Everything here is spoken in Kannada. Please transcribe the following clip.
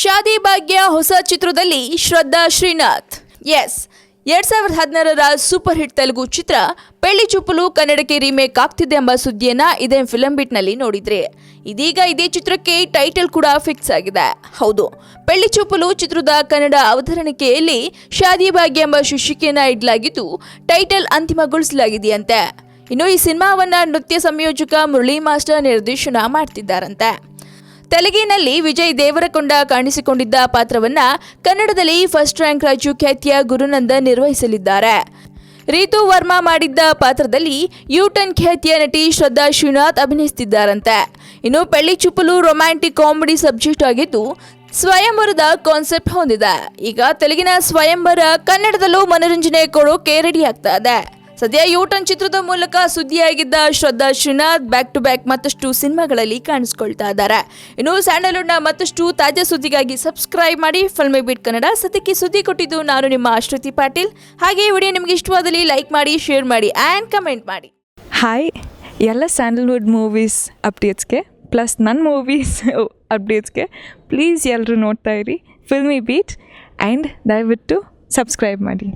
ಶಾದಿ ಭಾಗ್ಯ ಹೊಸ ಚಿತ್ರದಲ್ಲಿ ಶ್ರದ್ಧಾ ಶ್ರೀನಾಥ್. ಎಸ್, 2016ರ ಸೂಪರ್ ಹಿಟ್ ತೆಲುಗು ಚಿತ್ರ ಪೆಳ್ಳಿ ಚೂಪಲು ಕನ್ನಡಕ್ಕೆ ರೀಮೇಕ್ ಆಗ್ತಿದೆ ಎಂಬ ಸುದ್ದಿಯನ್ನ ಇದೇ ಫಿಲಂ ಬಿಟ್ ನಲ್ಲಿ ನೋಡಿದ್ರಿ. ಇದೀಗ ಇದೇ ಚಿತ್ರಕ್ಕೆ ಟೈಟಲ್ ಕೂಡ ಫಿಕ್ಸ್ ಆಗಿದೆ. ಹೌದು, ಪೆಳ್ಳಿ ಚೂಪಲು ಚಿತ್ರದ ಕನ್ನಡ ಅವತರಣಿಕೆಯಲ್ಲಿ ಶಾದಿ ಭಾಗ್ಯ ಎಂಬ ಶೀರ್ಷಿಕೆಯನ್ನ ಇಡಲಾಗಿದ್ದು ಟೈಟಲ್ ಅಂತಿಮಗೊಳಿಸಲಾಗಿದೆಯಂತೆ. ಇನ್ನು ಈ ಸಿನಿಮಾವನ್ನ ನೃತ್ಯ ಸಂಯೋಜಕ ಮುರಳಿ ಮಾಸ್ಟರ್ ನಿರ್ದೇಶನ ಮಾಡ್ತಿದ್ದಾರಂತೆ. ತೆಲುಗಿನಲ್ಲಿ ವಿಜಯ್ ದೇವರಕೊಂಡ ಕಾಣಿಸಿಕೊಂಡಿದ್ದ ಪಾತ್ರವನ್ನ ಕನ್ನಡದಲ್ಲಿ ಫಸ್ಟ್ ರ್ಯಾಂಕ್ ರಾಜು ಖ್ಯಾತಿಯ ಗುರುನಂದನ್ ನಿರ್ವಹಿಸಲಿದ್ದಾರೆ. ರೀತು ವರ್ಮಾ ಮಾಡಿದ್ದ ಪಾತ್ರದಲ್ಲಿ ಯೂಟನ್ ಖ್ಯಾತಿಯ ನಟಿ ಶ್ರದ್ಧಾ ಶ್ರೀನಾಥ್ ಅಭಿನಯಿಸುತ್ತಿದ್ದಾರಂತೆ. ಇನ್ನು ಪೆಳ್ಳಿ ಚೂಪಲು ರೊಮ್ಯಾಂಟಿಕ್ ಕಾಮಿಡಿ ಸಬ್ಜೆಕ್ಟ್ ಆಗಿದ್ದು ಸ್ವಯಂವರದ ಕಾನ್ಸೆಪ್ಟ್ ಹೊಂದಿದೆ. ಈಗ ತೆಲುಗಿನ ಸ್ವಯಂವರ ಕನ್ನಡದಲ್ಲೂ ಮನೋರಂಜನೆ ಕೊಡೋಕೆ ರೆಡಿ ಆಗ್ತಾ ಇದೆ. ಸದ್ಯ ಯೂಟನ್ ಚಿತ್ರದ ಮೂಲಕ ಸುದ್ದಿಯಾಗಿದ್ದ ಶ್ರದ್ಧಾ ಶ್ರೀನಾಥ್ ಬ್ಯಾಕ್ ಟು ಬ್ಯಾಕ್ ಮತ್ತಷ್ಟು ಸಿನಿಮಾಗಳಲ್ಲಿ ಕಾಣಿಸಿಕೊಳ್ತಾ ಇದ್ದಾರೆ. ಇನ್ನು ಸ್ಯಾಂಡಲ್ವುಡ್ನ ಮತ್ತಷ್ಟು ತಾಜಾ ಸುದ್ದಿಗಾಗಿ ಸಬ್ಸ್ಕ್ರೈಬ್ ಮಾಡಿ ಫಿಲ್ಮಿ ಬೀಟ್ ಕನ್ನಡ. ಸದ್ಯಕ್ಕೆ ಸುದ್ದಿ ಕೊಟ್ಟಿದ್ದು ನಾನು ನಿಮ್ಮ ಶ್ರುತಿ ಪಾಟೀಲ್. ಹಾಗೆ ಈ ವಿಡಿಯೋ ನಿಮಗೆ ಇಷ್ಟವಾದಲ್ಲಿ ಲೈಕ್ ಮಾಡಿ, ಶೇರ್ ಮಾಡಿ ಆ್ಯಂಡ್ ಕಮೆಂಟ್ ಮಾಡಿ. ಹಾಯ್, ಎಲ್ಲ ಸ್ಯಾಂಡಲ್ವುಡ್ ಮೂವೀಸ್ ಅಪ್ಡೇಟ್ಸ್ಗೆ ಪ್ಲಸ್ ನನ್ನ ಮೂವೀಸ್ ಅಪ್ಡೇಟ್ಸ್ಗೆ ಪ್ಲೀಸ್ ಎಲ್ಲರೂ ನೋಡ್ತಾ ಇರಿ ಫಿಲ್ಮಿ ಬೀಟ್ ಆ್ಯಂಡ್ ದಯವಿಟ್ಟು ಸಬ್ಸ್ಕ್ರೈಬ್ ಮಾಡಿ.